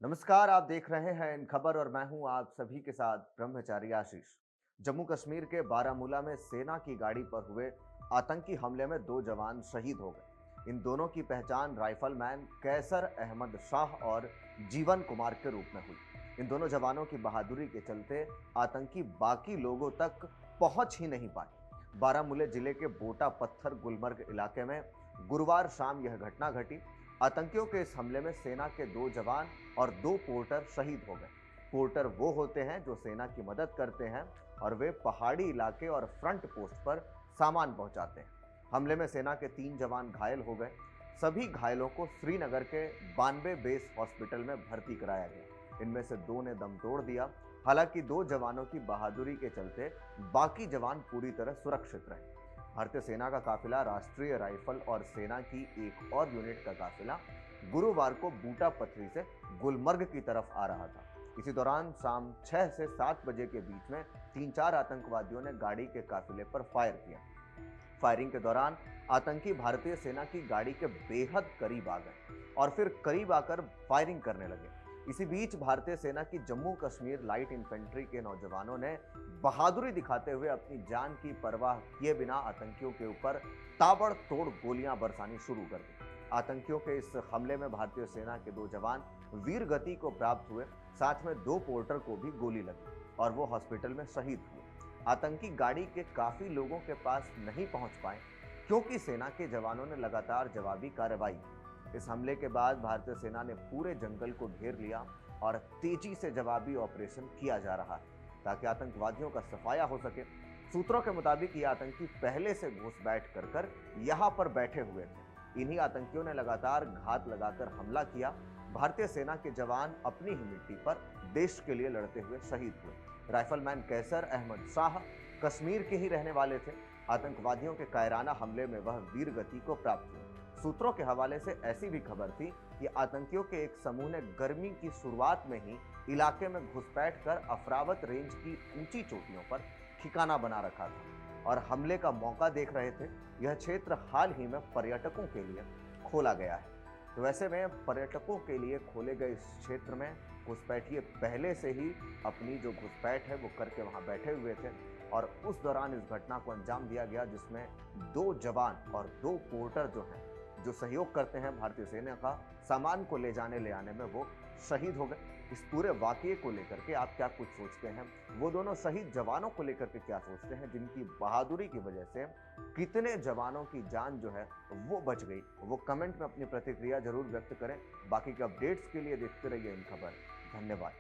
नमस्कार, आप देख रहे हैं इन खबर और मैं हूं आप सभी के साथ ब्रह्मचारी आशीष। जम्मू कश्मीर के बारामूला में सेना की गाड़ी पर हुए आतंकी हमले में 2 जवान शहीद हो गए। इन दोनों की पहचान राइफलमैन कैसर अहमद शाह और जीवन कुमार के रूप में हुई। इन दोनों जवानों की बहादुरी के चलते आतंकी बाकी लोगों तक पहुंच ही नहीं पाए। बारामूला जिले के बोटा पत्थर गुलमर्ग इलाके में गुरुवार शाम यह घटना घटी। आतंकियों के इस हमले में सेना के 2 जवान और 2 पोर्टर शहीद हो गए। पोर्टर वो होते हैं जो सेना की मदद करते हैं और वे पहाड़ी इलाके और फ्रंट पोस्ट पर सामान पहुंचाते हैं। हमले में सेना के 3 जवान घायल हो गए। सभी घायलों को श्रीनगर के 92 बेस हॉस्पिटल में भर्ती कराया गया। इनमें से 2 ने दम तोड़ दिया। हालांकि 2 जवानों की बहादुरी के चलते बाकी जवान पूरी तरह सुरक्षित रहे। भारतीय सेना का काफिला, राष्ट्रीय राइफल और सेना की एक और यूनिट का काफिला गुरुवार को बूटा पथरी से गुलमर्ग की तरफ आ रहा था। इसी दौरान शाम 6 से 7 बजे के बीच में 3-4 आतंकवादियों ने गाड़ी के काफिले पर फायर किया। फायरिंग के दौरान आतंकी भारतीय सेना की गाड़ी के बेहद करीब आ गए और फिर करीब आकर फायरिंग करने लगे। इसी बीच भारतीय सेना की जम्मू कश्मीर लाइट इन्फेंट्री के नौजवानों ने बहादुरी दिखाते हुए अपनी जान की परवाह किए बिना आतंकियों के ऊपर ताबड़तोड़ गोलियां बरसानी शुरू कर दी। आतंकियों के इस हमले में भारतीय सेना के 2 जवान वीर गति को प्राप्त हुए। साथ में 2 पोर्टर को भी गोली लगी और वो हॉस्पिटल में शहीद हुए। आतंकी गाड़ी के काफी लोगों के पास नहीं पहुंच पाए क्योंकि सेना के जवानों ने लगातार जवाबी कार्रवाई की। इस हमले के बाद भारतीय सेना ने पूरे जंगल को घेर लिया और तेजी से जवाबी ऑपरेशन किया जा रहा है ताकि आतंकवादियों का सफाया हो सके। सूत्रों के मुताबिक ये आतंकी पहले से घुसपैठ कर यहाँ पर बैठे हुए थे। इन्हीं आतंकियों ने लगातार घात लगाकर हमला किया। भारतीय सेना के जवान अपनी ही मिट्टी पर देश के लिए लड़ते हुए शहीद हुए। राइफलमैन कैसर अहमद शाह कश्मीर के ही रहने वाले थे। आतंकवादियों के कायराना हमले में वह वीर गति को प्राप्त हुए। सूत्रों के हवाले से ऐसी भी खबर थी कि आतंकियों के एक समूह ने गर्मी की शुरुआत में ही इलाके में घुसपैठ कर अफरावत रेंज की ऊंची चोटियों पर ठिकाना बना रखा था और हमले का मौका देख रहे थे। यह क्षेत्र हाल ही में पर्यटकों के लिए खोला गया है। तो वैसे में पर्यटकों के लिए खोले गए इस क्षेत्र में घुसपैठिए पहले से ही अपनी जो घुसपैठ है वो करके वहां बैठे हुए थे और उस दौरान इस घटना को अंजाम दिया गया जिसमें 2 जवान और 2 पोर्टर जो हैं, जो सहयोग करते हैं भारतीय सेना का सामान को ले जाने ले आने में, वो शहीद हो गए। इस पूरे वाकये को लेकर के आप क्या कुछ सोचते हैं? वो दोनों शहीद जवानों को लेकर के क्या सोचते हैं जिनकी बहादुरी की वजह से कितने जवानों की जान जो है वो बच गई? वो कमेंट में अपनी प्रतिक्रिया जरूर व्यक्त करें। बाकी के अपडेट्स के लिए देखते रहिए इन खबर। धन्यवाद।